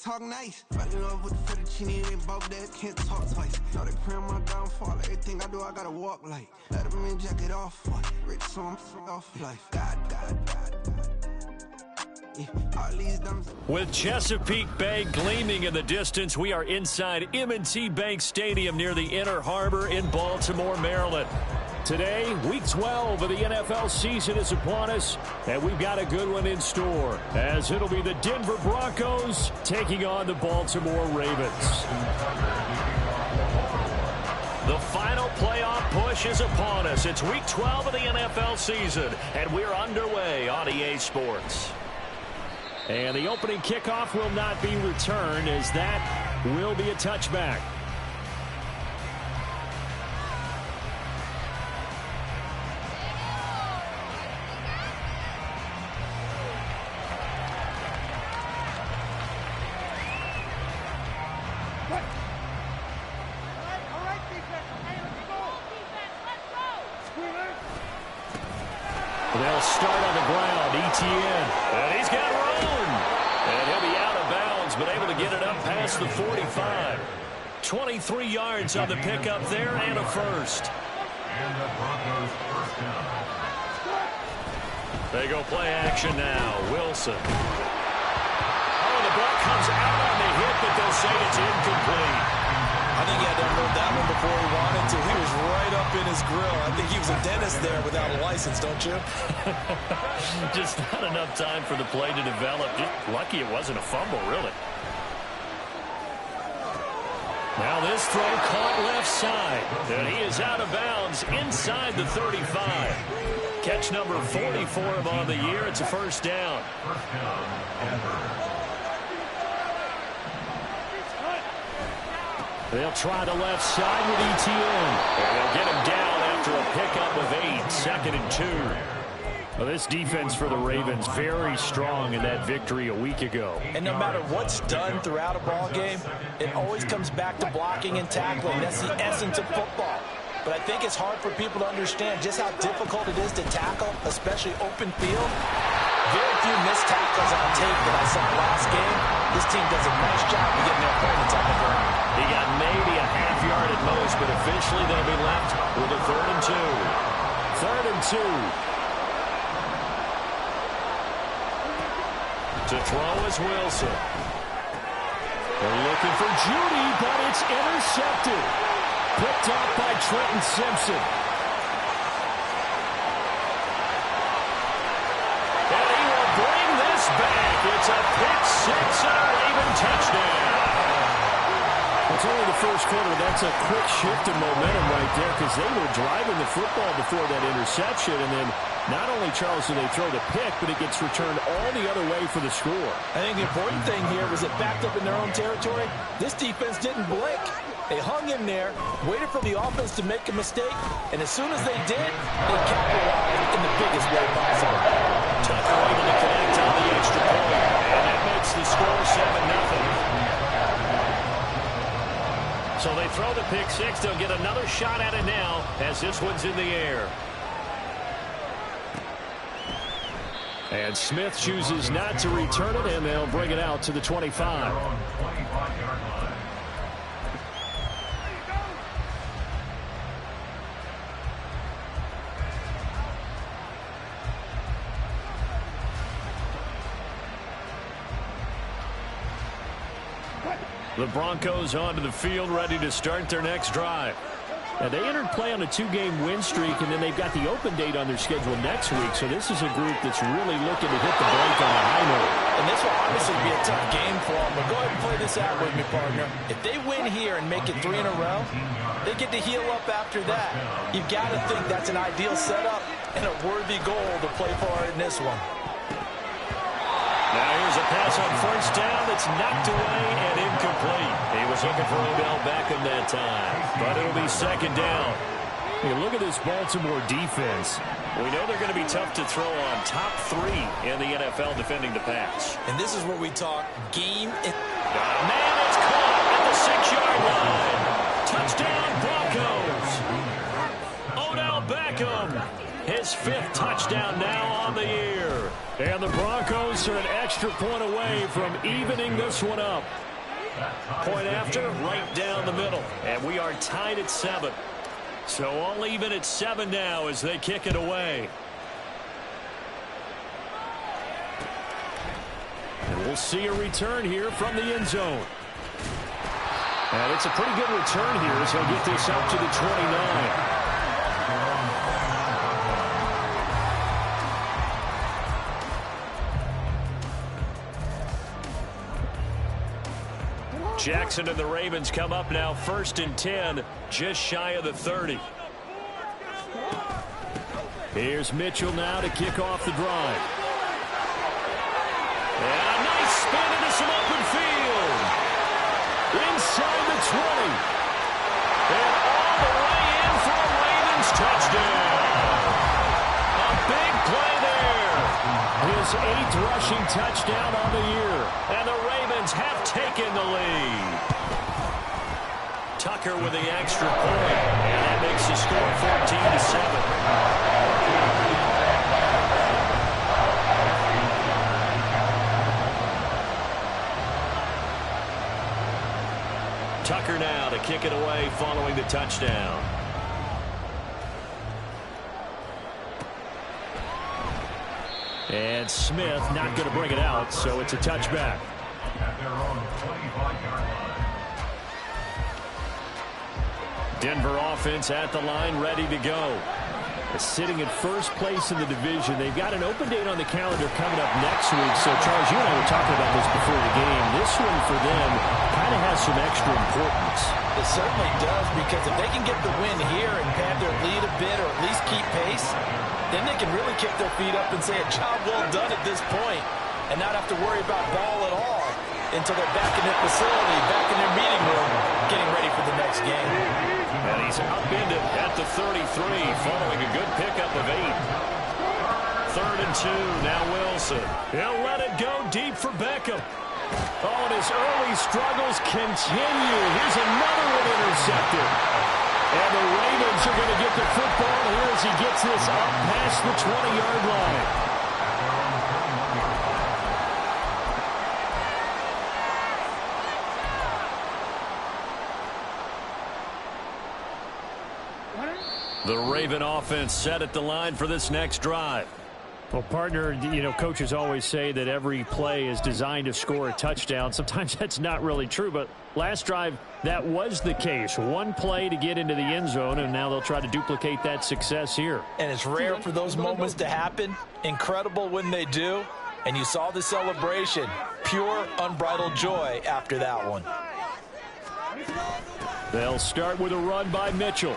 Talk nice. Fucking up with the fettuccine and both days can't talk twice. Know they pray on my downfall. Everything I do, I gotta walk like. Let them in, jacket off. Rich, so I'm off life. God. With Chesapeake Bay gleaming in the distance, we are inside M&T Bank Stadium near the Inner Harbor in Baltimore, Maryland. Today, Week 12 of the NFL season is upon us, and we've got a good one in store, as it'll be the Denver Broncos taking on the Baltimore Ravens. The final playoff push is upon us. It's Week 12 of the NFL season, and we're underway on EA Sports. And the opening kickoff will not be returned, as that will be a touchback. They'll start on the ground. Etienne. And he's got room. And he'll be out of bounds, but able to get it up past the 45. 23 yards on the pickup there and a first. And the Broncos first down. They go play action now. Wilson. Oh, the ball comes out on the hit, but they'll say it's incomplete. I think he had to unload that one before he wanted to. He was right up in his grill. I think he was a dentist there without a license, don't you? Just not enough time for the play to develop. Just lucky it wasn't a fumble, really. Now this throw caught left side. And he is out of bounds inside the 35. Catch number 40 for him on the year. It's a first down. First down, Denver. They'll try the left side with Etienne. And they'll get him down after a pickup of 8. 2nd and 2. Well, this defense for the Ravens very strong in that victory a week ago. And no matter what's done throughout a ball game, it always comes back to blocking and tackling. That's the essence of football. But I think it's hard for people to understand just how difficult it is to tackle, especially open field. Very few missed tackles on tape that I saw last game. This team does a nice job of getting their opponents on the ground. He got maybe a half yard at most, but officially they'll be left with a 3rd and 2. 3rd and 2. To throw is Wilson. They're looking for Judy, but it's intercepted. Picked up by Trenton Simpson. And he will bring this back. It's a pick 6 and a Raven touchdown. It's only the first quarter. That's a quick shift in momentum right there, because they were driving the football before that interception. And then not only, Charles, do they throw the pick, but it gets returned all the other way for the score. I think the important thing here was it backed up in their own territory. This defense didn't blink. They hung in there, waited for the offense to make a mistake, and as soon as they did, they capitalized in the biggest way possible. Tucker able to connect on the extra point, and that makes the score 7-0. So they throw the pick 6. They'll get another shot at it now as this one's in the air. And Smith chooses not to return it, and they'll bring it out to the 25. The Broncos onto the field, ready to start their next drive. Now, they entered play on a 2-game win streak, and then they've got the open date on their schedule next week. So this is a group that's really looking to hit the break on a high note. And this will obviously be a tough game for them. But go ahead and play this out with me, partner. If they win here and make it 3 in a row, they get to heal up after that. You've got to think that's an ideal setup and a worthy goal to play for in this one. Now here's a pass on first down that's knocked away and incomplete. He was looking for Odell Beckham that time, but it'll be 2nd down. Hey, look at this Baltimore defense. We know they're going to be tough to throw on. Top 3 in the NFL defending the pass. And this is where we talk game. Man, it's caught at the 6-yard line. Touchdown, Broncos. Odell Beckham, his 5th touchdown now on the year. And the Broncos are an extra point away from evening this one up. Point after, right down the middle. And we are tied at 7. So all even at 7 now as they kick it away. And we'll see a return here from the end zone. And it's a pretty good return here as he'll get this up to the 29. Jackson and the Ravens come up now 1st and 10, just shy of the 30. Here's Mitchell now to kick off the drive. And a nice spin into some open field. Inside the 20. And all the way in for a Ravens touchdown. A big play there. His 8th rushing touchdown on the year. And the Ravens have taken the lead. Tucker with the extra point. And that makes the score 14-7. Tucker now to kick it away following the touchdown. And Smith not going to bring it out, so it's a touchback. At their own 25-yard line. Denver offense at the line, ready to go. Sitting in first place in the division. They've got an open date on the calendar coming up next week. So, Charles, you and I were talking about this before the game. This one for them kind of has some extra importance. It certainly does, because if they can get the win here and have their lead a bit or at least keep pace, then they can really kick their feet up and say a job well done at this point and not have to worry about ball at all until they're back in their facility, back in their meeting room, getting ready for the next game. And he's upended at the 33 following a good pickup of 8. 3rd and 2, now Wilson. He'll let it go deep for Beckham. Oh, and his early struggles continue. Here's another one intercepted. And the Ravens are going to get the football here as he gets this up past the 20-yard line. The Raven offense set at the line for this next drive. Well, partner, you know, coaches always say that every play is designed to score a touchdown. Sometimes that's not really true, but last drive, that was the case. One play to get into the end zone, and now they'll try to duplicate that success here. And it's rare for those moments to happen. Incredible when they do. And you saw the celebration. Pure, unbridled joy after that one. They'll start with a run by Mitchell.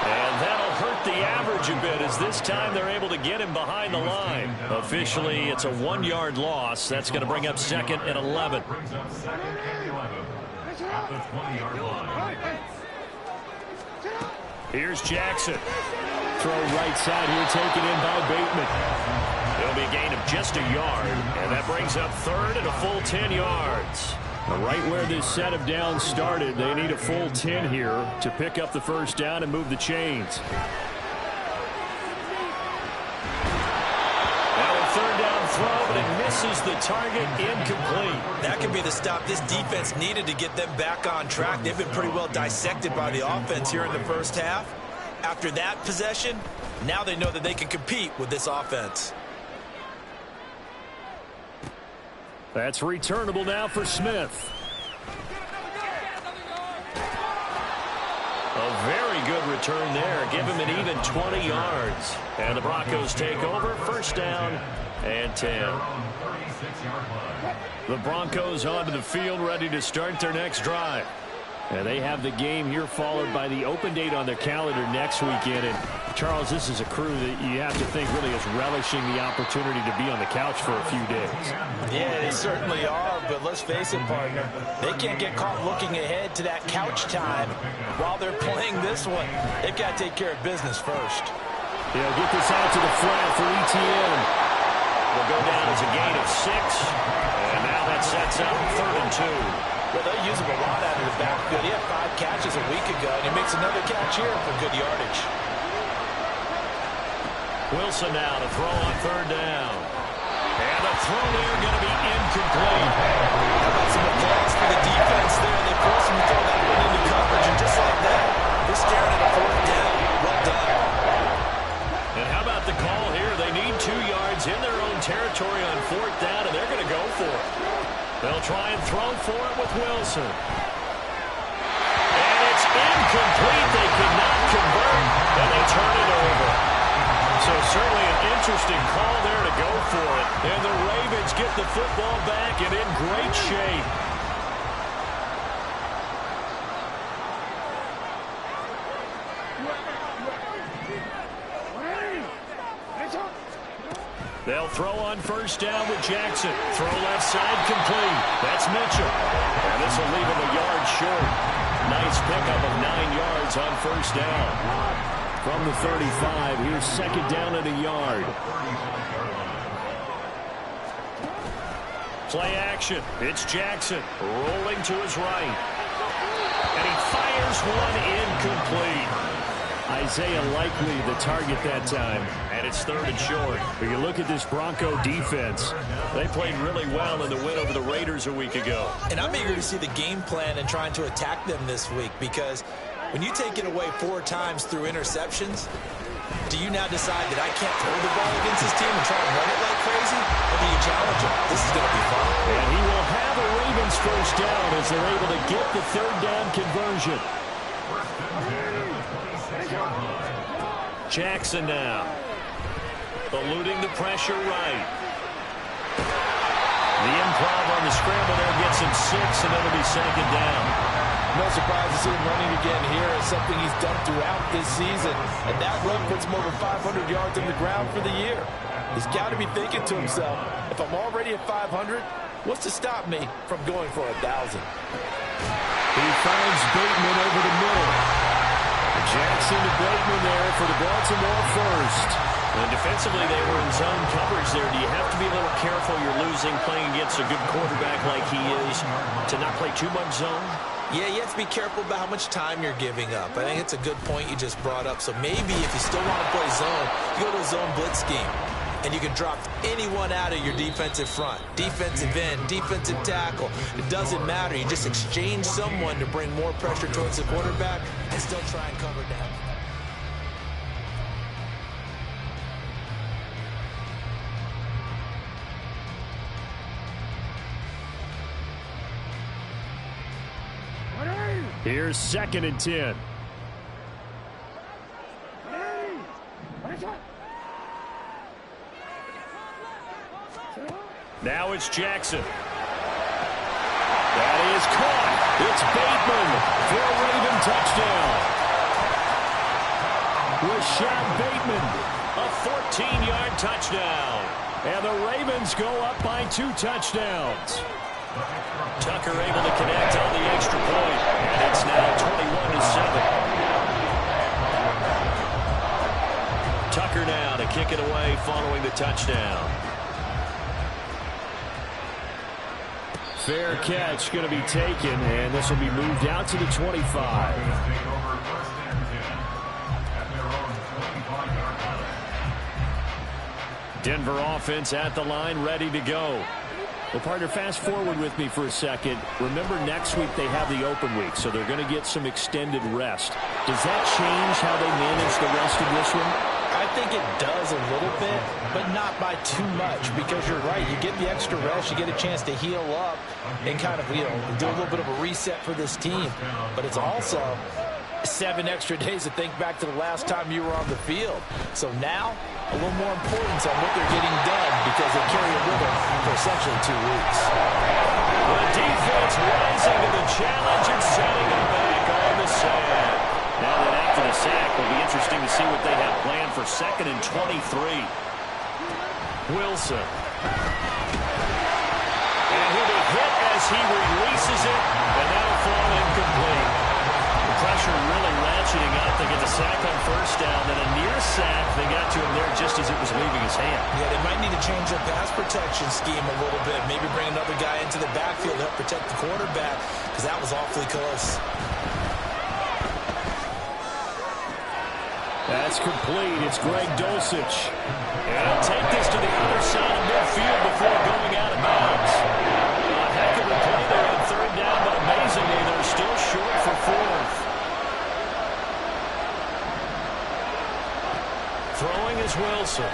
And that'll hurt the average a bit as this time they're able to get him behind the line. Officially, it's a 1-yard loss. That's going to bring up 2nd and 11. Brings up 2nd and 11 at the 20-yard line. Here's Jackson. Throw right side here, taken in by Bateman. It'll be a gain of just a yard, and that brings up 3rd and a full 10 yards. Right where this set of downs started, they need a full 10 here to pick up the first down and move the chains. Now a 3rd down throw, but it misses the target, incomplete. That could be the stop this defense needed to get them back on track. They've been pretty well dissected by the offense here in the first half. After that possession, now they know that they can compete with this offense. That's returnable now for Smith. A very good return there. Give him an even 20 yards. And the Broncos take over. 1st down and 10. The Broncos onto the field, ready to start their next drive. And they have the game here followed by the open date on their calendar next weekend. And Charles, this is a crew that you have to think really is relishing the opportunity to be on the couch for a few days. Yeah, they certainly are, but let's face it, partner. They can't get caught looking ahead to that couch time while they're playing this one. They've got to take care of business first. He'll get this out to the flat for ETN. Will go down as a gain of 6. And now that sets up 3rd and 2. Well, they use him a lot out of the backfield. He had 5 catches a week ago, and he makes another catch here for good yardage. Wilson now to throw on third down. And the throw there going to be incomplete. How about some applause for the defense there? They forced him to throw that one into coverage, and just like that, they're staring at a fourth down. Well done. And how about the call here? They need 2 yards in their own territory on fourth down, and they're going to go for it. They'll try and throw for it with Wilson. And it's incomplete. They could not convert, and they turn it over. So certainly an interesting call there to go for it. And the Ravens get the football back and in great shape. They'll throw on first down with Jackson. Throw left side complete. That's Mitchell. And this will leave him a yard short. Nice pickup of 9 yards on first down. From the 35, here's second down and a yard. Play action. It's Jackson rolling to his right. And he fires one incomplete. Isaiah Likely the target that time. And it's third and short. When you look at this Bronco defense, they played really well in the win over the Raiders a week ago. And I'm eager to see the game plan and trying to attack them this week, because when you take it away 4 times through interceptions, do you now decide that I can't throw the ball against this team and try and run it like crazy? Or do you challenge him? This is going to be fun. And he will have a Ravens first down as they're able to get the third down conversion. Jackson now. Eluding the pressure right. The improv on the scramble there gets him 6, and it'll be second down. No surprise to see him running again here. It's something he's done throughout this season. And that run puts him over 500 yards on the ground for the year. He's got to be thinking to himself, if I'm already at 500, what's to stop me from going for 1,000? He finds Bateman over the middle. Jackson to Bateman there for the Baltimore first. And defensively, they were in zone coverage there. Do you have to be a little careful? You're losing, playing against a good quarterback like he is, to not play too much zone? Yeah, you have to be careful about how much time you're giving up. I think it's a good point you just brought up. So maybe if you still want to play zone, you go to a zone blitz scheme. And you can drop anyone out of your defensive front. Defensive end, defensive tackle. It doesn't matter. You just exchange someone to bring more pressure towards the quarterback and still try and cover down. Here's second and 10. Now it's Jackson. That is caught. It's Bateman for a Raven touchdown. Rashad Bateman, a 14-yard touchdown. And the Ravens go up by 2 touchdowns. Tucker able to connect on the extra point. And it's now 21-7. Tucker now to kick it away following the touchdown. Fair catch going to be taken, and this will be moved out to the 25. Denver offense at the line, ready to go. Well, partner, fast forward with me for a second. Remember, next week they have the open week, so they're going to get some extended rest. Does that change how they manage the rest of this one? I think it does a little bit, but not by too much, because you're right. You get the extra rest, you get a chance to heal up and kind of, do a little bit of a reset for this team. But it's also 7 extra days to think back to the last time you were on the field. So now, a little more importance on what they're getting done, because they carry it with them for essentially 2 weeks. The defense rising to the challenge and setting them back on the sand. Now that after the sack, will be interesting to see what they have planned for second and 23. Wilson. And he'll be hit as he releases it, and that'll fall incomplete. The pressure really ratcheting up. They get the sack on first down, then a near sack. They got to him there just as it was leaving his hand. Yeah, they might need to change their pass protection scheme a little bit. Maybe bring another guy into the backfield to help protect the quarterback, because that was awfully close. That's complete. It's Greg Dulcich. And he'll take this to the other side of midfield before going out of bounds. A heck of a play there on third down, but amazingly, they're still short for fourth. Throwing is Wilson.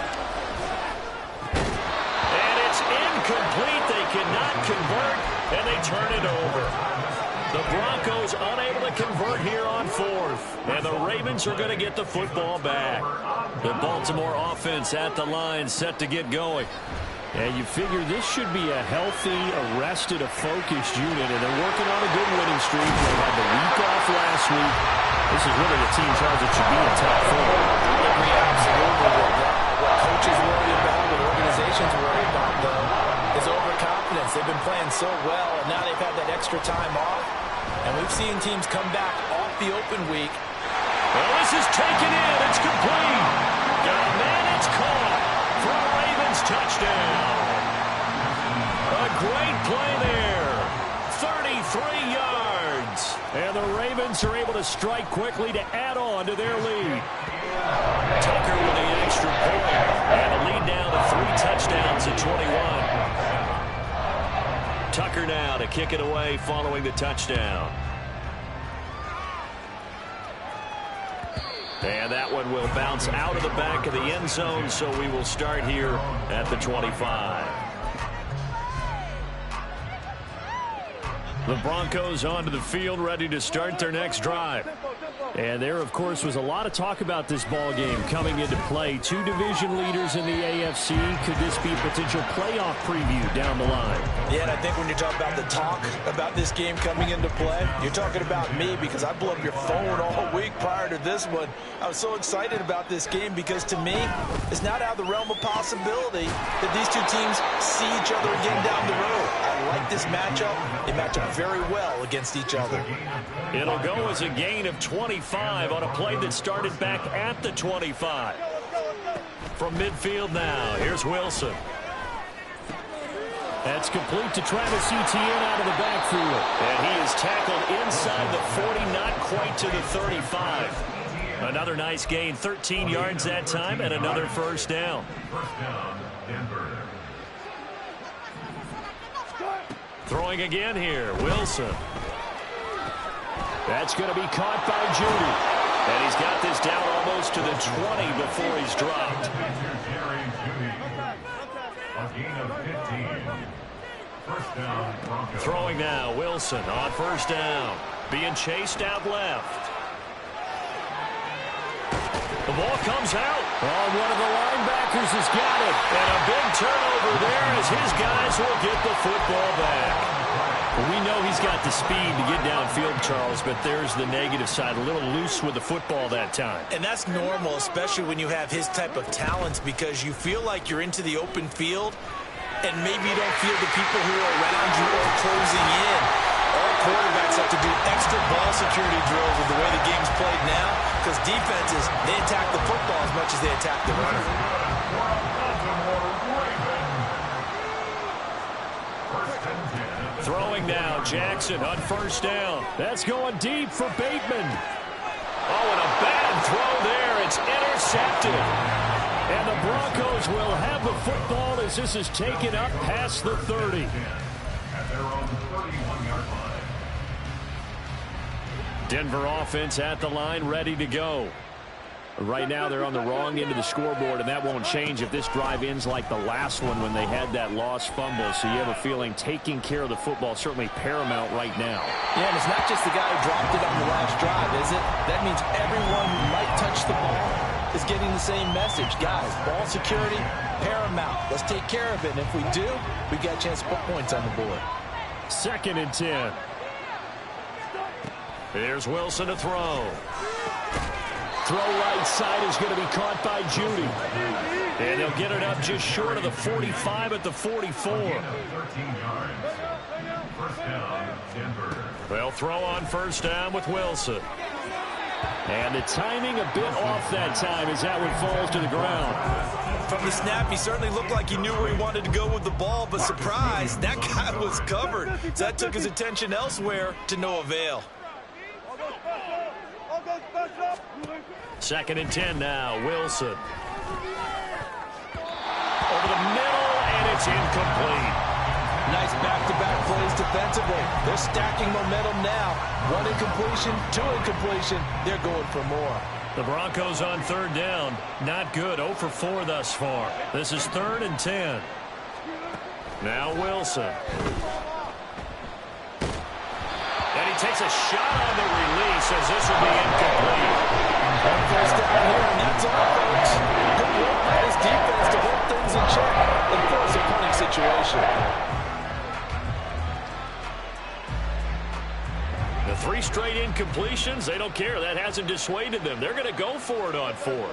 And it's incomplete. They cannot convert, and they turn it over. The Broncos unable to convert here on fourth. And the Ravens are going to get the football back. The Baltimore offense at the line, set to get going. And you figure this should be a healthy, arrested, a focused unit. And they're working on a good winning streak. They had the week off last week. This is really a team charge that should be in top four. I agree absolutely. What coaches worry about, what organizations worry about, though, is overconfidence. They've been playing so well, and now they've had that extra time off. And we've seen teams come back off the open week. Well, this is taken in. It's complete. Got a man. It's caught for a Ravens touchdown. A great play there. 33 yards. And the Ravens are able to strike quickly to add on to their lead. Tucker with the extra point. And the lead down to 3 touchdowns at 21. Tucker now to kick it away following the touchdown. And that one will bounce out of the back of the end zone, so we will start here at the 25. The Broncos onto the field, ready to start their next drive. And there, of course, was a lot of talk about this ball game coming into play. 2 division leaders in the AFC. Could this be a potential playoff preview down the line? Yeah, and I think when you're talking about the talk about this game coming into play, you're talking about me, because I blew up your phone all week prior to this one. I was so excited about this game because, to me, it's not out of the realm of possibility that these two teams see each other again down the road. I like this matchup. They match up very well against each other. It'll go as a gain of 25 on a play that started back at the 25. From midfield now, here's Wilson. That's complete to Travis Etienne out of the backfield. And he is tackled inside the 40, not quite to the 35. Another nice gain, 13 yards that time, and another first down. Throwing again here, Wilson. That's going to be caught by Judy. And he's got this down almost to the 20 before he's dropped. Throwing now, Wilson on first down. Being chased out left. The ball comes out. Oh, one of the linebackers has got it. And a big turnover there as his guys will get the football back. We know he's got the speed to get downfield, Charles, but there's the negative side. A little loose with the football that time. And that's normal, especially when you have his type of talents, because you feel like you're into the open field, and maybe you don't feel the people who are around you are closing in. All quarterbacks have to do extra ball security drills with the way the game's played now, because defenses, they attack the football as much as they attack the runner. Throwing now, Jackson on first down. That's going deep for Bateman. Oh, and a bad throw there. It's intercepted. And the Broncos will have the football as this is taken up past the 30. Denver offense at the line, ready to go. Right now they're on the wrong end of the scoreboard, and that won't change if this drive ends like the last one when they had that lost fumble. So you have a feeling taking care of the football is certainly paramount right now. Yeah, and it's not just the guy who dropped it on the last drive, is it? That means everyone who might touch the ball is getting the same message. Guys, ball security, paramount. Let's take care of it. And if we do, we got a chance to put points on the board. 2nd and 10. Here's Wilson to throw. Throw right side is going to be caught by Judy. And they'll get it up just short of the 45 at the 44. They'll throw on first down with Wilson. And the timing a bit off that time as that one falls to the ground. From the snap, he certainly looked like he knew where he wanted to go with the ball, but surprise, that guy was covered. So that took his attention elsewhere to no avail. 2nd and 10 now. Wilson. Over the middle, and it's incomplete. Nice back-to-back plays defensively. They're stacking momentum now. 1 incompletion, 2 incompletion. They're going for more. The Broncos on 3rd down. Not good. 0 for 4 thus far. This is 3rd and 10. Now Wilson. And he takes a shot on the release as this will be incomplete. And first down here, and that's all, folks. Good work by his defense to hold things in check and force a punting situation. The 3 straight incompletions, they don't care. That hasn't dissuaded them. They're going to go for it on 4th.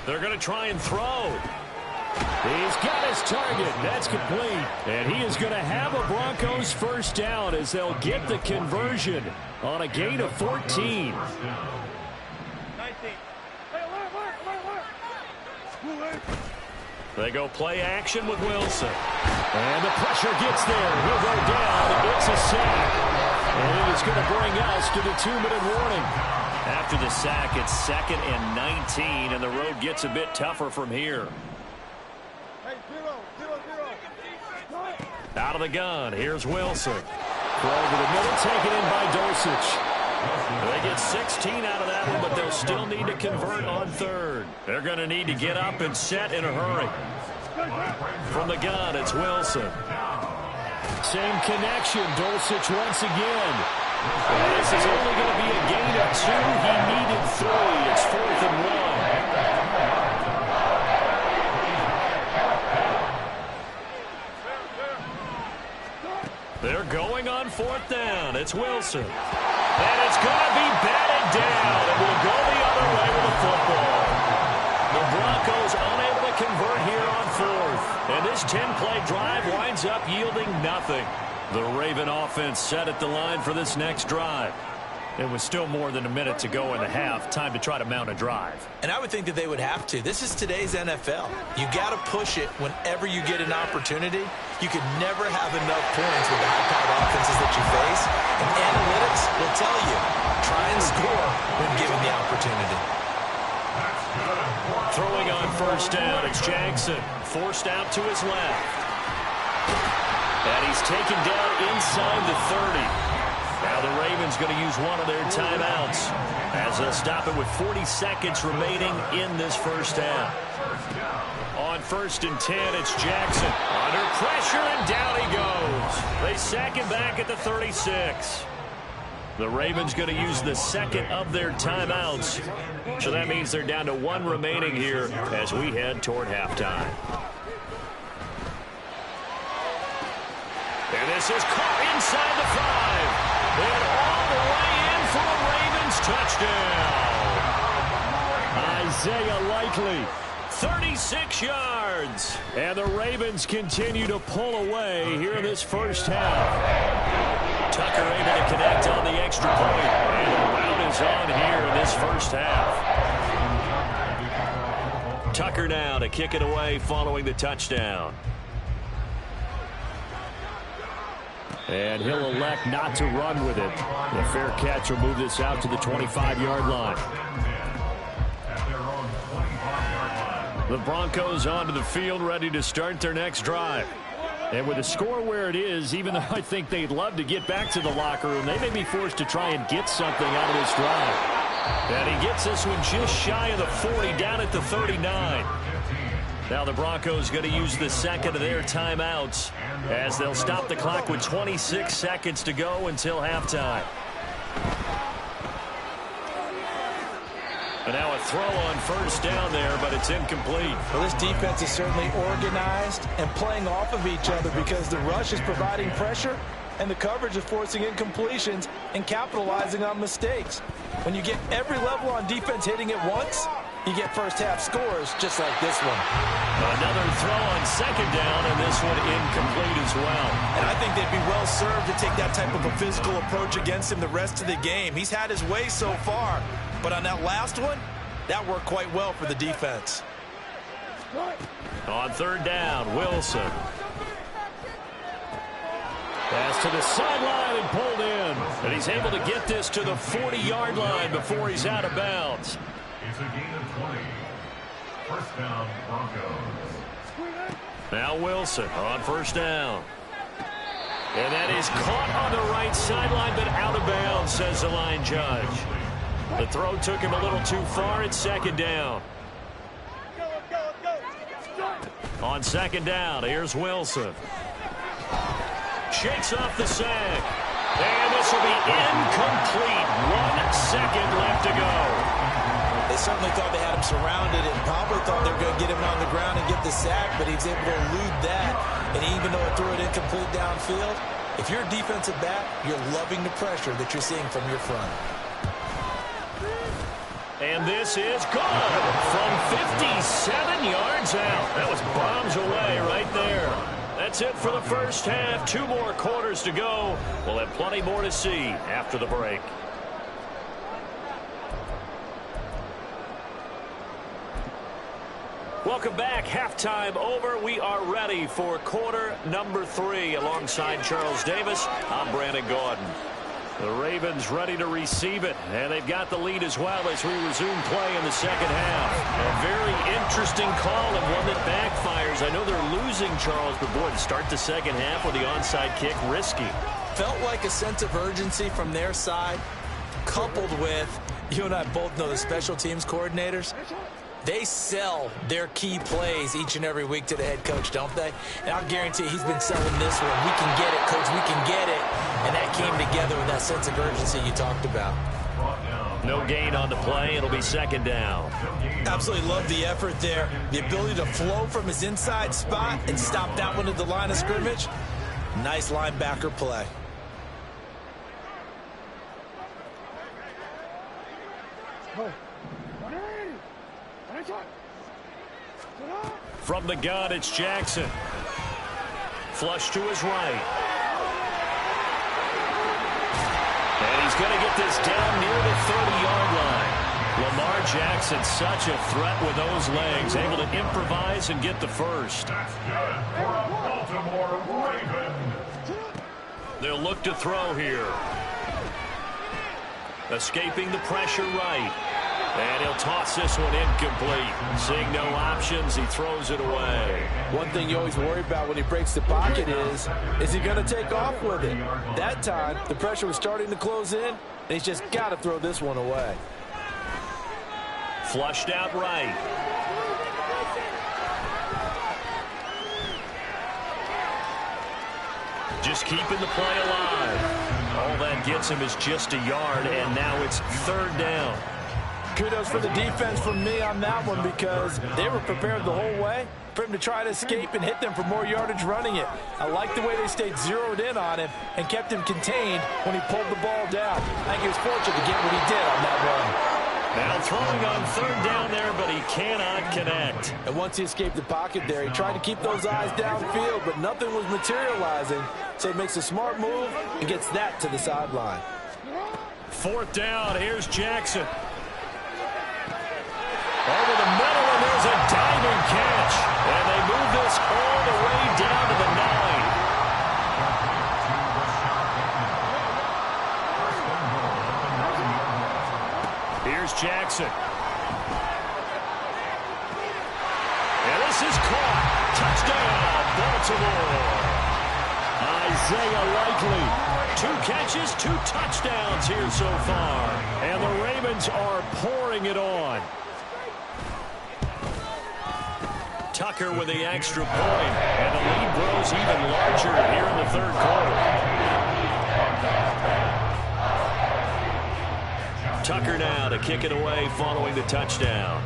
They're going to try and throw. He's got his target. That's complete. And he is going to have a Broncos first down as they'll get the conversion on a gain of 14. They go play action with Wilson. And the pressure gets there. He'll go down. It's a sack. And it is going to bring us to the 2-minute warning. After the sack, it's 2nd and 19, and the road gets a bit tougher from here. Out of the gun, here's Wilson. Throw over the middle, taken in by Dulcich. They get 16 out of that one, but they'll still need to convert on 3rd. They're going to need to get up and set in a hurry. From the gun, it's Wilson. Same connection, Dulcich once again. This is only going to be a gain of 2. He needed 3. It's 4th and 1. They're going on 4th down. It's Wilson. And it's going to be batted down. It will go the other way with the football. The Broncos unable to convert here on 4th. And this 10-play drive winds up yielding nothing. The Raven offense set at the line for this next drive. It was still more than a minute to go in the half. Time to try to mount a drive. And I would think that they would have to. This is today's NFL. You got to push it whenever you get an opportunity. You could never have enough points with the high-powered offenses that you face. And analytics will tell you, try and score when given the opportunity. Throwing on 1st down, it's Jackson. Forced out to his left. And he's taken down inside the 30. Now the Ravens going to use one of their timeouts as they'll stop it with 40 seconds remaining in this first half. On 1st and 10, it's Jackson. Under pressure, and down he goes. They sack him back at the 36. The Ravens going to use the 2nd of their timeouts. So that means they're down to 1 remaining here as we head toward halftime. And this is caught inside the 5. And all the way in for a Ravens touchdown. Isaiah Likely. 36 yards. And the Ravens continue to pull away here in this first half. Tucker able to connect on the extra point. And the rout is on here in this first half. Tucker now to kick it away following the touchdown. And he'll elect not to run with it. The fair catch will move this out to the 25-yard line. The Broncos onto the field, ready to start their next drive. And with the score where it is, even though I think they'd love to get back to the locker room, they may be forced to try and get something out of this drive. And he gets this one just shy of the 40, down at the 39. Now the Broncos going to use the 2nd of their timeouts as they'll stop the clock with 26 seconds to go until halftime. And now a throw on 1st down there, but it's incomplete. Well, this defense is certainly organized and playing off of each other because the rush is providing pressure and the coverage is forcing incompletions and capitalizing on mistakes. When you get every level on defense hitting at once, you get first half scores just like this one. Another throw on 2nd down, and this one incomplete as well. And I think they'd be well served to take that type of a physical approach against him the rest of the game. He's had his way so far, but on that last one, that worked quite well for the defense. On 3rd down, Wilson. Pass to the sideline and pulled in. And he's able to get this to the 40-yard line before he's out of bounds. It's a gain of 20. First down, Broncos. Now Wilson on first down. And that is caught on the right sideline, but out of bounds, says the line judge. The throw took him a little too far. It's second down. On second down, here's Wilson. Shakes off the sack. And this will be incomplete. 1 second left to go. They certainly thought they had him surrounded and probably thought they were going to get him on the ground and get the sack, but he's able to elude that. And even though it threw it incomplete downfield, if you're a defensive back, you're loving the pressure that you're seeing from your front. And this is good from 57 yards out. That was bombs away right there. That's it for the first half. 2 more quarters to go. We'll have plenty more to see after the break. Welcome back. Halftime over. We are ready for quarter number 3. Alongside Charles Davis, I'm Brandon Gaudin. The Ravens ready to receive it, and they've got the lead as well as we resume play in the second half. A very interesting call and one that backfires. I know they're losing, Charles, but boy, to start the second half with the onside kick, risky. Felt like a sense of urgency from their side, coupled with, you and I both know the special teams coordinators. They sell their key plays each and every week to the head coach, don't they? And I'll guarantee he's been selling this one. We can get it, coach. We can get it. And that came together with that sense of urgency you talked about. No gain on the play. It'll be second down. Absolutely love the effort there. The ability to flow from his inside spot and stop that one at the line of scrimmage. Nice linebacker play. From the gun, it's Jackson. Flush to his right. And he's going to get this down near the 30-yard line. Lamar Jackson, such a threat with those legs, able to improvise and get the first. That's good for a Baltimore Raven. They'll look to throw here. Escaping the pressure right. And he'll toss this one incomplete. Seeing no options, he throws it away. One thing you always worry about when he breaks the pocket is he going to take off with it? That time, the pressure was starting to close in, and he's just got to throw this one away. Flushed out right. Just keeping the play alive. All that gets him is just a yard, and now it's third down. Kudos for the defense from me on that one because they were prepared the whole way for him to try to escape and hit them for more yardage running it. I like the way they stayed zeroed in on him and kept him contained when he pulled the ball down. I think he was fortunate to get what he did on that run. Now throwing on third down there, but he cannot connect. And once he escaped the pocket there, he tried to keep those eyes downfield, but nothing was materializing. So he makes a smart move and gets that to the sideline. Fourth down, here's Jackson. Over the middle, and there's a diving catch. And they move this all the way down to the 9. Here's Jackson. And this is caught. Touchdown, Baltimore. Isaiah Likely. 2 catches, 2 touchdowns here so far. And the Ravens are pouring it on. Tucker with the extra point, and the lead grows even larger here in the third quarter. Tucker now to kick it away following the touchdown.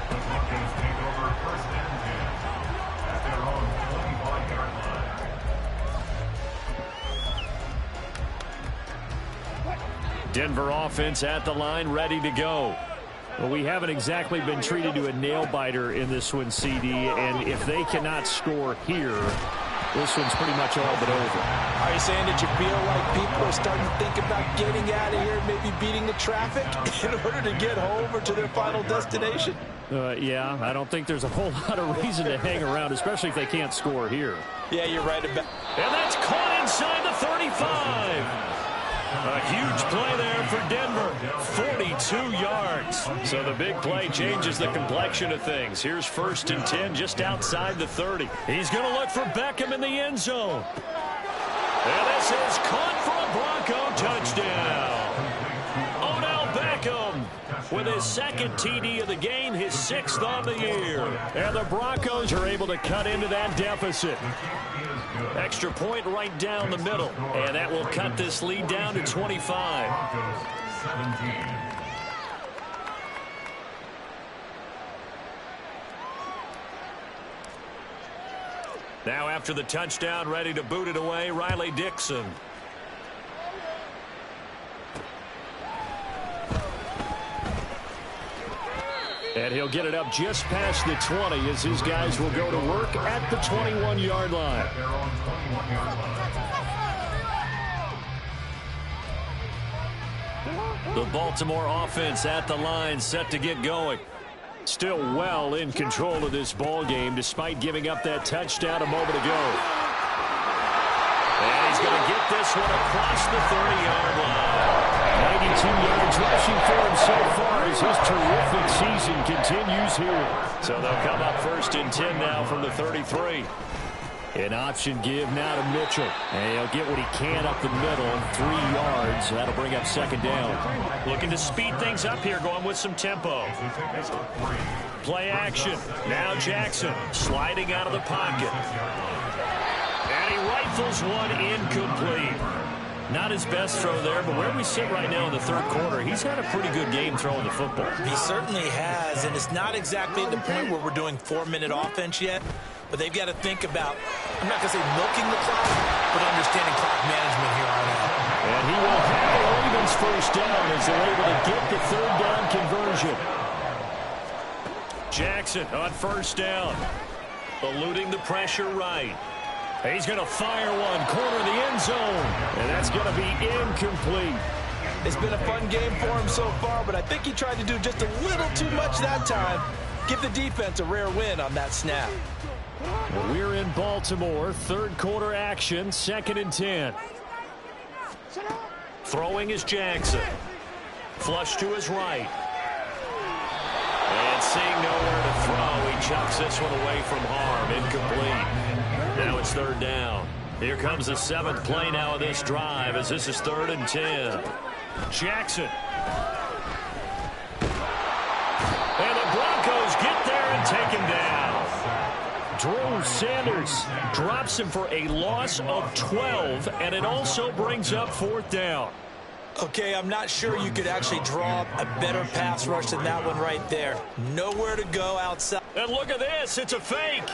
The Broncos take over first and 10 at their own 25-yard line. Denver offense at the line, ready to go. Well, we haven't exactly been treated to a nail-biter in this one, CD, and if they cannot score here, this one's pretty much all but over. Are you saying that you feel like people are starting to think about getting out of here, maybe beating the traffic in order to get home or to their final destination? Yeah, I don't think there's a whole lot of reason to hang around, especially if they can't score here. Yeah, you're right about. And that's caught inside the 35. A huge play there for Denver. 42 yards. So the big play changes the complexion of things. Here's 1st and 10 just outside the 30. He's going to look for Beckham in the end zone. And this is caught for a Bronco touchdown. Odell Beckham with his 2nd TD of the game, his 6th on the year. And the Broncos are able to cut into that deficit. Extra point right down the middle. And that will cut this lead down to 25. Now after the touchdown, ready to boot it away, Riley Dixon. And he'll get it up just past the 20 as his guys will go to work at the 21-yard line. The Baltimore offense at the line, set to get going. Still well in control of this ball game despite giving up that touchdown a moment ago. And he's going to get this one across the 30-yard line. 92 yards rushing for him so far as his terrific season continues here. So they'll come up 1st and 10 now from the 33. An option give now to Mitchell. And he'll get what he can up the middle. 3 yards. That'll bring up 2nd down. Looking to speed things up here, going with some tempo. Play action. Now Jackson sliding out of the pocket. And he rifles one incomplete. Not his best throw there, but where we sit right now in the 3rd quarter, he's had a pretty good game throwing the football. He certainly has, and it's not exactly at the point where we're doing 4-minute offense yet, but they've got to think about, I'm not going to say milking the clock, but understanding clock management here on out. And he will have the Ravens 1st down as they're able to get the 3rd down conversion. Jackson on 1st down, eluding the pressure right. He's going to fire one, corner of the end zone, and that's going to be incomplete. It's been a fun game for him so far, but I think he tried to do just a little too much that time. Give the defense a rare win on that snap. Well, we're in Baltimore, 3rd quarter action, 2nd and 10. Throwing is Jackson. Flush to his right. And seeing nowhere to throw, he chucks this one away from harm, incomplete. Now it's 3rd down. Here comes the 7th play now of this drive as this is 3rd and 10. Jackson. And the Broncos get there and take him down. Drew Sanders drops him for a loss of 12, and it also brings up 4th down. Okay, I'm not sure you could actually draw a better pass rush than that one right there. Nowhere to go outside. And look at this. It's a fake.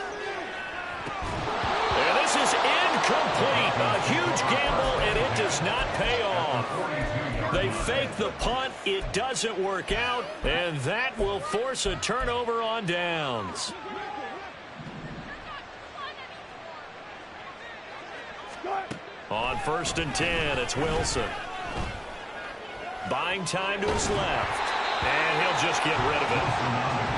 And this is incomplete. A huge gamble, and it does not pay off. They fake the punt. It doesn't work out, and that will force a turnover on downs. On 1st and 10, it's Wilson. Buying time to his left. And he'll just get rid of it.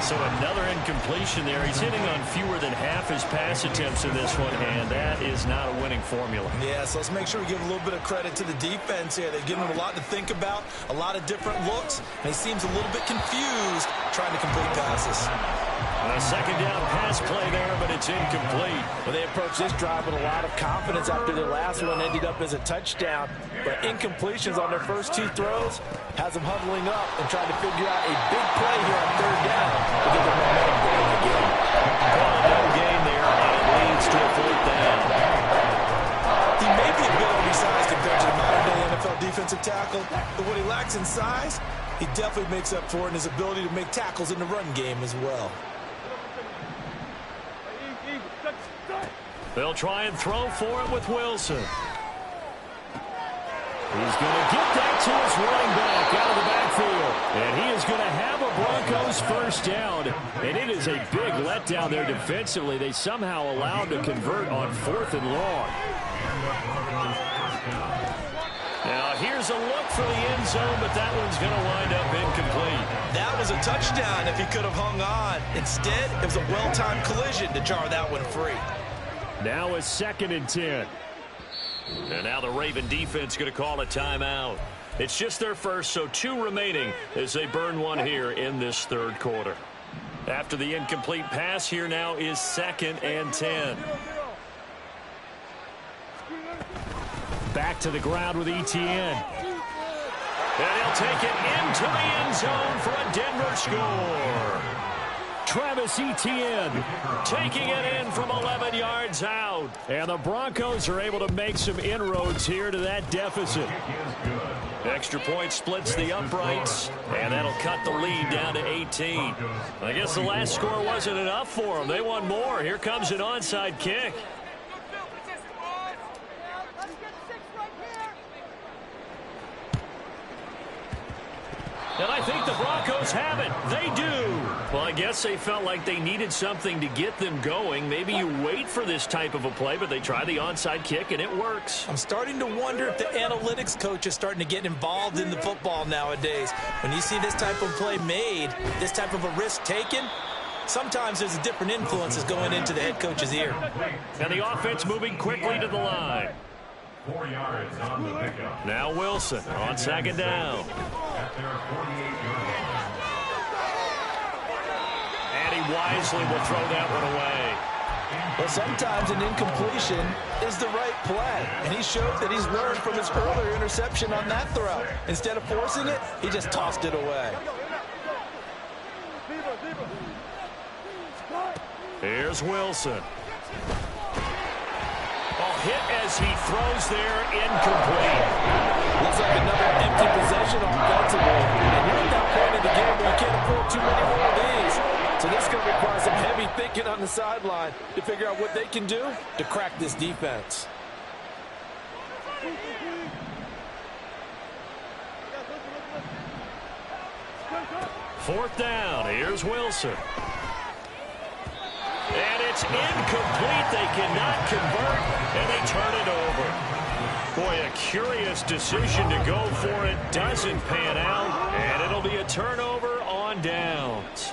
So another incompletion there. He's hitting on fewer than half his pass attempts in this one, and that is not a winning formula. Yeah, so let's make sure we give a little bit of credit to the defense here. They've given him a lot to think about, a lot of different looks, and he seems a little bit confused trying to complete passes. A 2nd down pass play there, but it's incomplete. Well, they approached this drive with a lot of confidence after their last one ended up as a touchdown. But incompletions on their first 2 throws has them huddling up and trying to figure out a big play here on 3rd down to get their momentum going again. Call it no gain there, and it leads to a 4th down. He may be a bit undersized compared to the modern-day NFL defensive tackle, but what he lacks in size, he definitely makes up for it in his ability to make tackles in the run game as well. They'll try and throw for it with Wilson. He's going to get that to his running back out of the backfield. And he is going to have a Broncos 1st down. And it is a big letdown there defensively. They somehow allowed to convert on 4th and long. Now a here's a look for the end zone, but that one's going to wind up incomplete. That was a touchdown if he could have hung on. Instead, it was a well-timed collision to jar that one free. Now a 2nd and 10. And now the Raven defense going to call a timeout. It's just their first, so 2 remaining as they burn one here in this 3rd quarter. After the incomplete pass, here now is 2nd and 10. Back to the ground with Etienne. And he'll take it into the end zone for a Denver score. Travis Etienne Taking it in from 11 yards out. And the Broncos are able to make some inroads here to that deficit. Extra point splits the uprights, and that'll cut the lead down to 18. I guess the last score wasn't enough for them. They want more. Here comes an onside kick. And I think the Broncos have it. They do. Well, I guess they felt like they needed something to get them going. Maybe you wait for this type of a play, but they try the onside kick, and it works. I'm starting to wonder if the analytics coach is starting to get involved in the football nowadays. When you see this type of play made, this type of a risk taken, sometimes there's a different influences going into the head coach's ear. And the offense moving quickly to the line. 4 yards on the pickup. Now Wilson on 2nd down. At their 48-yard line. And he wisely will throw that one away. Well, sometimes an incompletion is the right play. And he showed that he's learned from his earlier interception on that throw. Instead of forcing it, he just tossed it away. Here's Wilson. Hit as he throws there, incomplete. Looks like another empty possession offensively. And you're at that point in the game where you can't afford too many more of these. So this is going to require some heavy thinking on the sideline to figure out what they can do to crack this defense. Fourth down. Here's Wilson. And it's incomplete. They cannot convert, and they turn it over. Boy, a curious decision to go for it. Doesn't pan out, and it'll be a turnover on downs.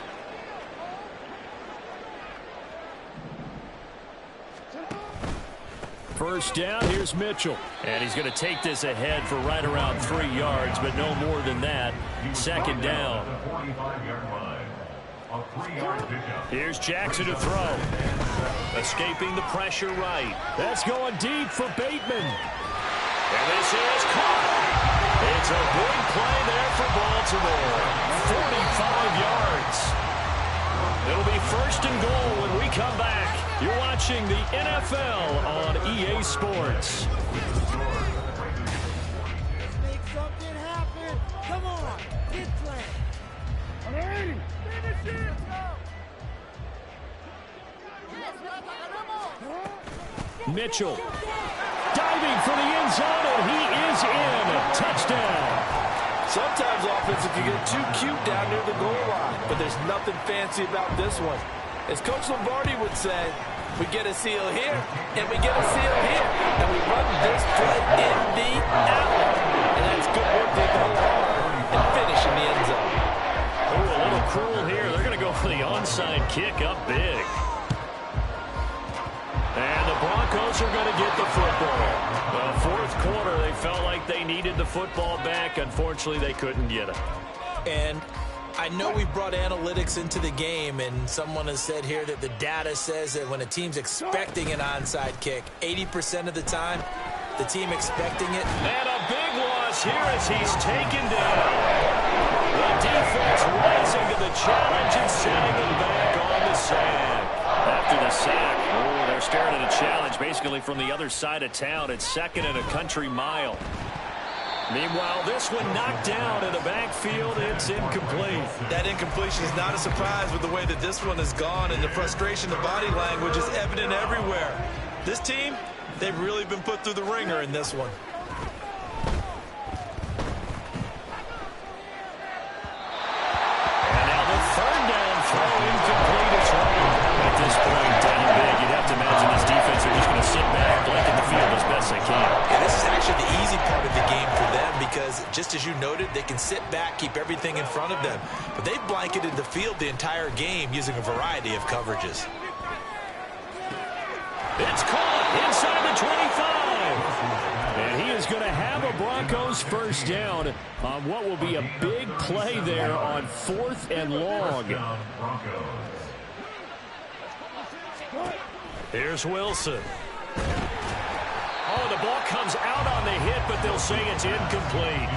First down, here's Mitchell. And he's going to take this ahead for right around 3 yards, but no more than that. 2nd down. Here's Jackson to throw. Escaping the pressure right. That's going deep for Bateman. And this is caught. It's a big play there for Baltimore. 45 yards. It'll be 1st and goal when we come back. You're watching the NFL on EA Sports. Make something happen. Come on. Get playing. Mitchell diving for the end zone, and he is in. Touchdown. Sometimes offenses can get too cute down near the goal line, but there's nothing fancy about this one. As Coach Lombardi would say, we get a seal here, and we get a seal here, and we run this play in the outlet. And that's good work to go hard and finish in the end zone. Oh, a little cruel here. They're going to go for the onside kick up big. And the Broncos are going to get the football. The 4th quarter, they felt like they needed the football back. Unfortunately, they couldn't get it. And I know we brought analytics into the game, and someone has said here that the data says that when a team's expecting an onside kick, 80% of the time, the team expecting it. And a big loss here as he's taken down. The defense rising to the challenge and sending them back on the sack. After the sack, they're staring at a challenge basically from the other side of town. It's 2nd and a country mile. Meanwhile, this one knocked down in the backfield. It's incomplete. That incompletion is not a surprise with the way that this one has gone, and the frustration, the body language is evident everywhere. This team, they've really been put through the ringer in this one. And now the 3rd down throw incomplete as well. At this point, down big, you'd have to imagine this defense are just going to sit back, blanket the field as best they can. Yeah, this is actually the easy part of the game for them as you noted, they can sit back, keep everything in front of them. But they've blanketed the field the entire game using a variety of coverages. It's caught inside the 25. And he is going to have a Broncos first down on what will be a big play there on 4th and long. Here's Wilson. Oh, the ball comes out on the hit, but they'll say it's incomplete.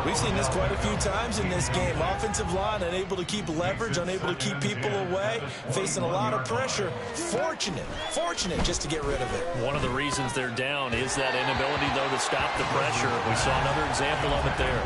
We've seen this quite a few times in this game. Offensive line unable to keep leverage, unable to keep people away, facing a lot of pressure. Fortunate just to get rid of it. One of the reasons they're down is that inability, though, to stop the pressure. We saw another example of it there.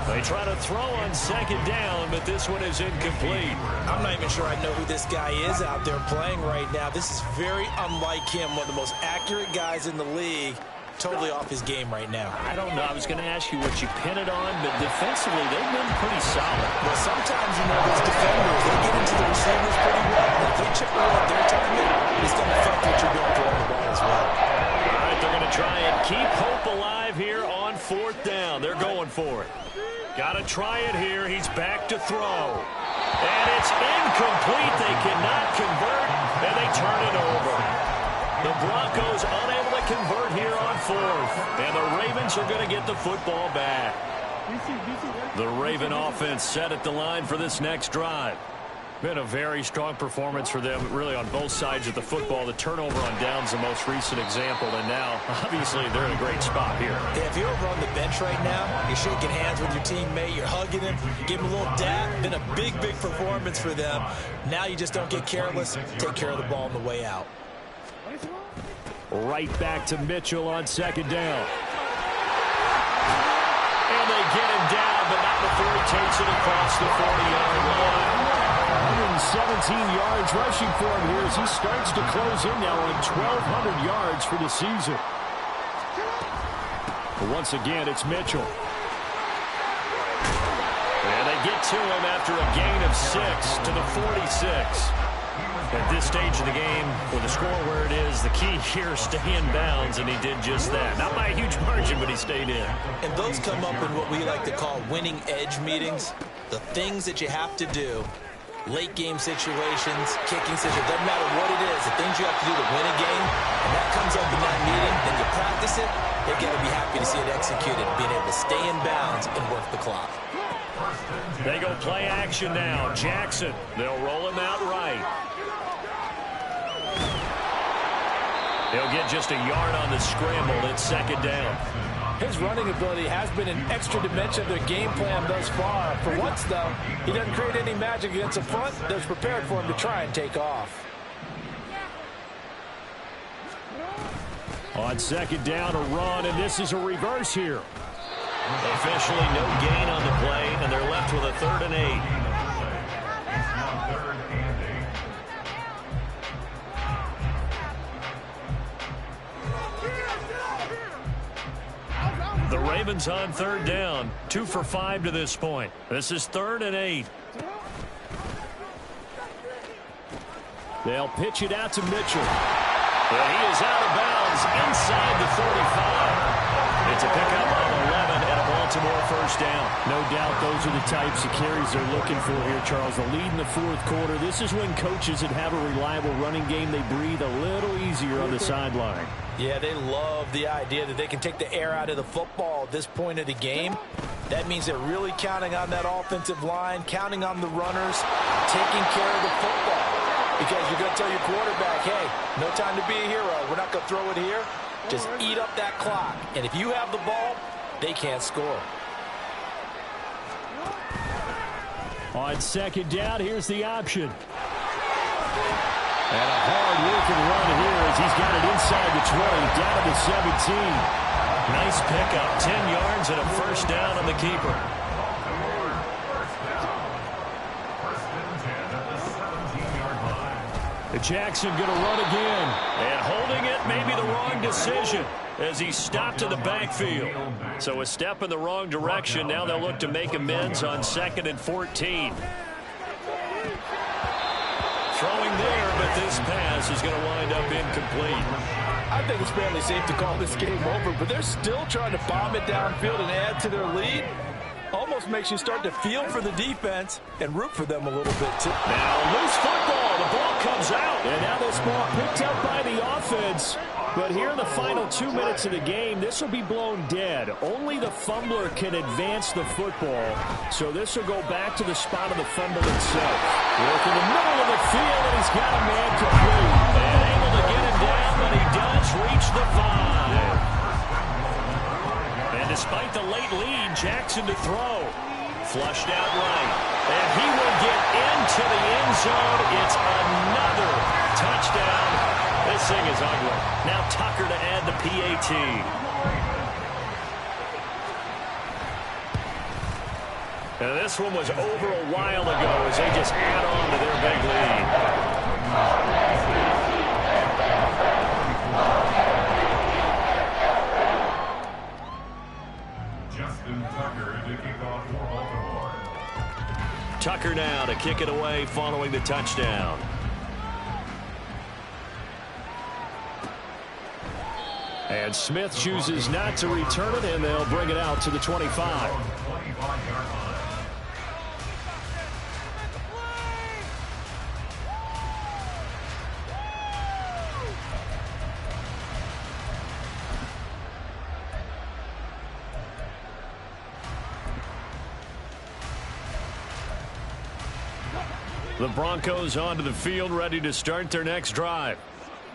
They try to throw on 2nd down, but this one is incomplete. I'm not even sure I know who this guy is out there playing right now. This is very unlike him, one of the most accurate guys in the league. Totally off his game right now. I don't know. I was going to ask you what you pin it on, but defensively, they've been pretty solid. Well, sometimes, you know, those defenders, they get into the receivers pretty well. But if they chip away at their target, it's going to affect what you're doing throwing the ball as well. All right, they're going to try and keep hope alive here on 4th down. They're going for it. Got to try it here. He's back to throw. And it's incomplete. They cannot convert, and they turn it over. The Broncos unable to convert here on 4th. And the Ravens are going to get the football back. The Raven offense set at the line for this next drive. Been a very strong performance for them, really, on both sides of the football. The turnover on downs, the most recent example. And now, obviously, they're in a great spot here. Yeah, if you're over on the bench right now, you're shaking hands with your teammate, you're hugging him, give him a little dap. Been a big performance for them. Now you just don't get careless. Take care of the ball on the way out. Right back to Mitchell on 2nd down. And they get him down, but not before he takes it across the 40-yard line. 117 yards rushing for him here as he starts to close in now on 1,200 yards for the season. But once again, it's Mitchell. And they get to him after a gain of 6 to the 46. At this stage of the game, with the score where it is, the key here is stay in bounds, and he did just that. Not by a huge margin, but he stayed in. And those come up in what we like to call winning edge meetings. The things that you have to do, late game situations, kicking situations, doesn't matter what it is, the things you have to do to win a game, and that comes up in that meeting, then you practice it, they're going to be happy to see it executed, being able to stay in bounds and work the clock. They go play action now. Jackson, they'll roll him out right. He'll get just a yard on the scramble. It's 2nd down. His running ability has been an extra dimension of their game plan thus far. For once, though, he doesn't create any magic against the front. They're prepared for him to try and take off. On 2nd down, a run, and this is a reverse here. Officially no gain on the play, and they're left with a 3rd and 8. The Ravens on 3rd down, 2 for 5 to this point. This is 3rd and 8. They'll pitch it out to Mitchell. And he is out of bounds inside the 45. It's a pickup on 11 and a Baltimore first down. No doubt those are the types of carries they're looking for here, Charles. The lead in the 4th quarter. This is when coaches that have a reliable running game, they breathe a little easier on the sideline. Yeah, they love the idea that they can take the air out of the football at this point of the game. That means they're really counting on that offensive line, counting on the runners, taking care of the football. Because you're going to tell your quarterback, hey, no time to be a hero. We're not going to throw it here. Just eat up that clock. And if you have the ball, they can't score. On 2nd down, here's the option. And a hard-working run here as he's got it inside the 20, down to the 17. Nice pickup, 10 yards and a first down on the keeper. Jackson going to run again. And holding it, maybe the wrong decision as he stopped in the backfield. So a step in the wrong direction. Now they'll look to make amends on 2nd and 14. Throwing there, but this pass is going to wind up incomplete. I think it's fairly safe to call this game over, but they're still trying to bomb it downfield and add to their lead. Almost makes you start to feel for the defense and root for them a little bit, too. Now, loose football. The ball comes out. And now this ball picked up by the offense. But here in the final 2 minutes of the game, this will be blown dead. Only the fumbler can advance the football. So this will go back to the spot of the fumble itself. Work in the middle of the field, and he's got a man complete. And able to get him down, but he does reach the 5. And despite the late lead, Jackson to throw. Flushed out right. And he will get into the end zone. It's another touchdown. This thing is ugly. Now Tucker to add the PAT. And this one was over a while ago as they just add on to their big lead. Tucker now to kick it away following the touchdown. And Smith chooses not to return it, and they'll bring it out to the 25. The Broncos onto the field, ready to start their next drive.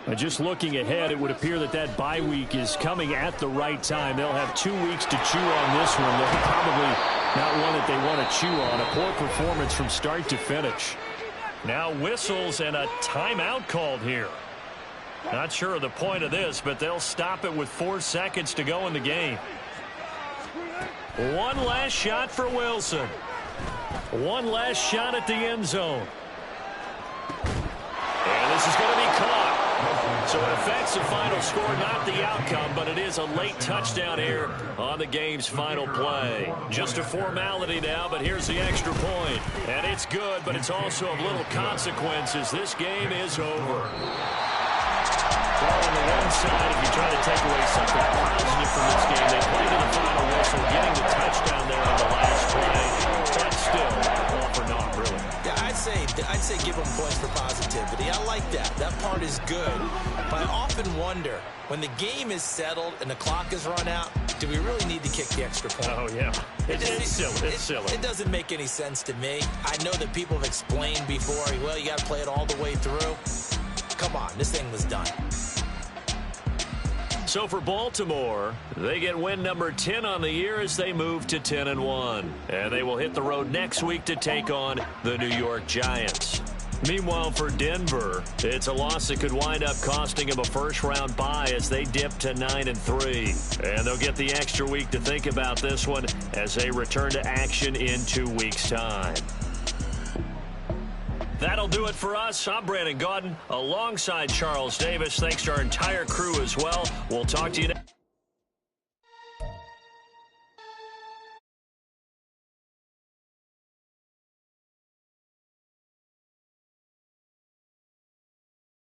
And just looking ahead, it would appear that that bye week is coming at the right time. They'll have 2 weeks to chew on this one. They're probably not one that they want to chew on. A poor performance from start to finish. Now whistles and a timeout called here. Not sure of the point of this, but they'll stop it with 4 seconds to go in the game. One last shot for Wilson. One last shot at the end zone. And this is going to be caught. So it affects the final score, not the outcome, but it is a late touchdown here on the game's final play. Just a formality now, but here's the extra point. And it's good, but it's also of little consequences. This game is over. Well, on the one side, if you try to take away something positive from this game, they played to the final whistle, getting the touchdown there on the last play. But still, all for naught, really. Yeah, I'd say give them points for positivity. I like that. That part is good. But I often wonder, when the game is settled and the clock is run out, do we really need to kick the extra point? Oh, yeah. It's silly. It's silly. It doesn't make any sense to me. I know that people have explained before, well, you got to play it all the way through. Come on, this thing was done. So for Baltimore, they get win number 10 on the year as they move to 10-1. And they will hit the road next week to take on the New York Giants. Meanwhile, for Denver, it's a loss that could wind up costing them a first-round bye as they dip to 9-3. And they'll get the extra week to think about this one as they return to action in 2 weeks' time. That'll do it for us. I'm Brandon Gaudin alongside Charles Davis. Thanks to our entire crew as well. We'll talk to you next.